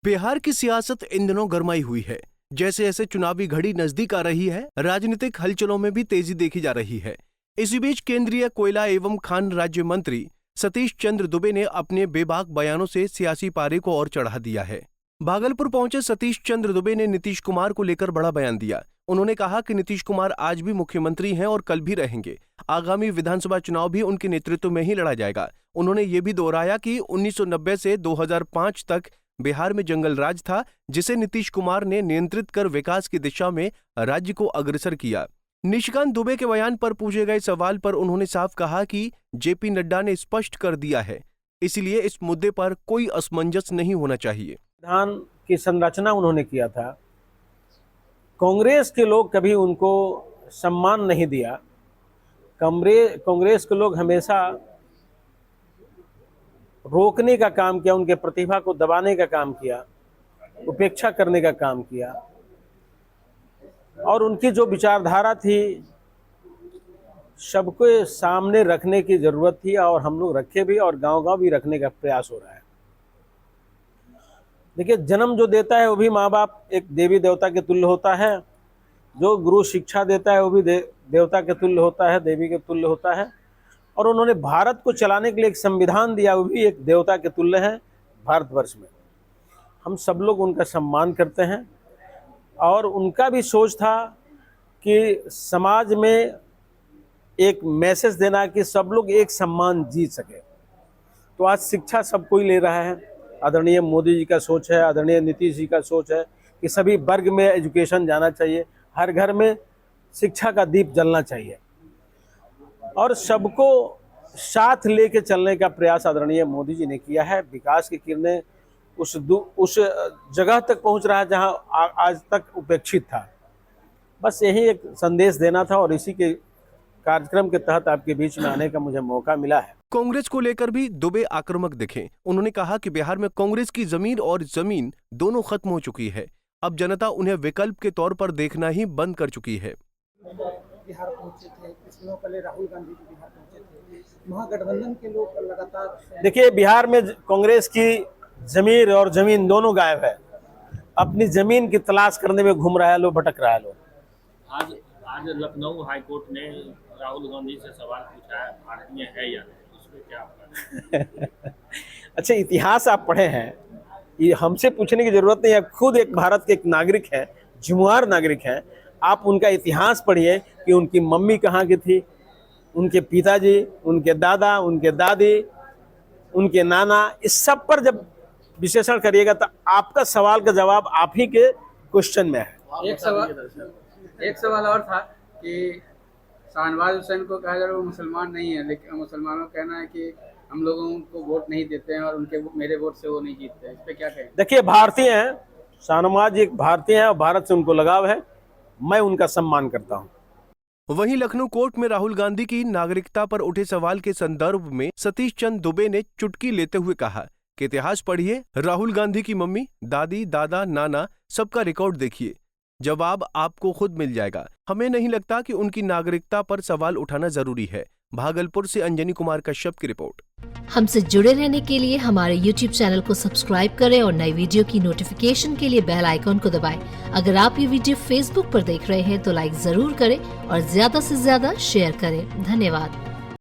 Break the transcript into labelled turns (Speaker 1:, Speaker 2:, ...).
Speaker 1: बिहार की सियासत इन दिनों गरमाई हुई है। जैसे जैसे चुनावी घड़ी नजदीक आ रही है, राजनीतिक हलचलों में भी तेजी देखी जा रही है। इसी बीच केंद्रीय कोयला एवं खान राज्य मंत्री सतीश चंद्र दुबे ने अपने बेबाक बयानों से सियासी पारे को और चढ़ा दिया है। भागलपुर पहुंचे सतीश चंद्र दुबे ने नीतीश कुमार को लेकर बड़ा बयान दिया। उन्होंने कहा कि नीतीश कुमार आज भी मुख्यमंत्री हैं और कल भी रहेंगे। आगामी विधानसभा चुनाव भी उनके नेतृत्व में ही लड़ा जाएगा। उन्होंने ये भी दोहराया कि 1990 से 2005 तक बिहार में जंगल राज था, जिसे नीतीश कुमार ने नियंत्रित कर विकास की दिशा में राज्य को अग्रसर किया। निशिकांत दुबे के बयान पर पूछे गए सवाल पर उन्होंने साफ कहा कि जेपी नड्डा ने स्पष्ट कर दिया है, इसलिए इस मुद्दे पर कोई असमंजस नहीं होना चाहिए।
Speaker 2: संविधान की संरचना उन्होंने किया था। कांग्रेस के लोग कभी उनको सम्मान नहीं दिया। कांग्रेस के लोग हमेशा रोकने का काम किया, उनके प्रतिभा को दबाने का काम किया, उपेक्षा करने का काम किया। और उनकी जो विचारधारा थी सबके सामने रखने की जरूरत थी, और हम लोग रखे भी और गांव-गांव भी रखने का प्रयास हो रहा है। देखिए, जन्म जो देता है वो भी माँ बाप एक देवी देवता के तुल्य होता है। जो गुरु शिक्षा देता है वो भी देवता के तुल्य होता है, देवी के तुल्य होता है। और उन्होंने भारत को चलाने के लिए एक संविधान दिया, वो भी एक देवता के तुल्य है भारतवर्ष में। हम सब लोग उनका सम्मान करते हैं, और उनका भी सोच था कि समाज में एक मैसेज देना कि सब लोग एक सम्मान जी सके। तो आज शिक्षा सब कोई ले रहा है। आदरणीय मोदी जी का सोच है, आदरणीय नीतीश जी का सोच है कि सभी वर्ग में एजुकेशन जाना चाहिए, हर घर में शिक्षा का दीप जलना चाहिए, और सबको साथ लेके चलने का प्रयास आदरणीय मोदी जी ने किया है। विकास की किरणें उस जगह तक पहुंच रहा है जहां आज तक उपेक्षित था। बस यही एक संदेश देना था, और इसी के कार्यक्रम के तहत आपके बीच में आने का मुझे मौका मिला है।
Speaker 1: कांग्रेस को लेकर भी दुबे आक्रामक दिखे। उन्होंने कहा कि बिहार में कांग्रेस की जमीर और जमीन दोनों खत्म हो चुकी है। अब जनता उन्हें विकल्प के तौर पर देखना ही बंद कर चुकी है।
Speaker 3: बिहार पहुंचे थे, कुछ दिनों पहले राहुल गांधी जी बिहार पहुंचे थे। महागठबंधन के लोग लगातार,
Speaker 2: देखिए, बिहार में कांग्रेस की जमीर और जमीन दोनों गायब है। अपनी जमीन की तलाश करने में घूम रहा है लोग, भटक रहा है लोग।
Speaker 4: आज लखनऊ हाईकोर्ट ने राहुल गांधी से सवाल पूछा है, भारतीय है या नहीं, उसमें क्या आपका?
Speaker 2: अच्छा, इतिहास आप पढ़े हैं, ये हमसे पूछने की जरूरत नहीं है। खुद एक भारत के एक नागरिक है, जिम्मेदार नागरिक है। आप उनका इतिहास पढ़िए कि उनकी मम्मी कहाँ की थी, उनके पिताजी, उनके दादा, उनके दादी, उनके नाना, इस सब पर जब विश्लेषण करिएगा तो आपका सवाल का जवाब आप ही के क्वेश्चन में है।
Speaker 5: एक सवाल और था कि शाहनवाज हुसैन को कहा जा रहा है वो मुसलमान नहीं है, लेकिन मुसलमानों का कहना है कि हम लोगों को वोट नहीं देते हैं और मेरे वोट से वो नहीं जीतते हैं। इस पे क्या कहें?
Speaker 2: देखिए, भारतीय हैं, शाहनवाज एक भारतीय हैं और भारत से उनको लगाव है। मैं उनका सम्मान करता हूं।
Speaker 1: वहीं लखनऊ कोर्ट में राहुल गांधी की नागरिकता पर उठे सवाल के संदर्भ में सतीश चंद्र दुबे ने चुटकी लेते हुए कहा कि इतिहास पढ़िए, राहुल गांधी की मम्मी, दादी, दादा, नाना, सबका रिकॉर्ड देखिए, जवाब आपको खुद मिल जाएगा। हमें नहीं लगता कि उनकी नागरिकता पर सवाल उठाना जरूरी है। भागलपुर से अंजनी कुमार कश्यप की रिपोर्ट।
Speaker 6: हमसे जुड़े रहने के लिए हमारे YouTube चैनल को सब्सक्राइब करें और नई वीडियो की नोटिफिकेशन के लिए बेल आइकॉन को दबाएं। अगर आप ये वीडियो Facebook पर देख रहे हैं तो लाइक जरूर करें और ज्यादा से ज्यादा शेयर करें। धन्यवाद।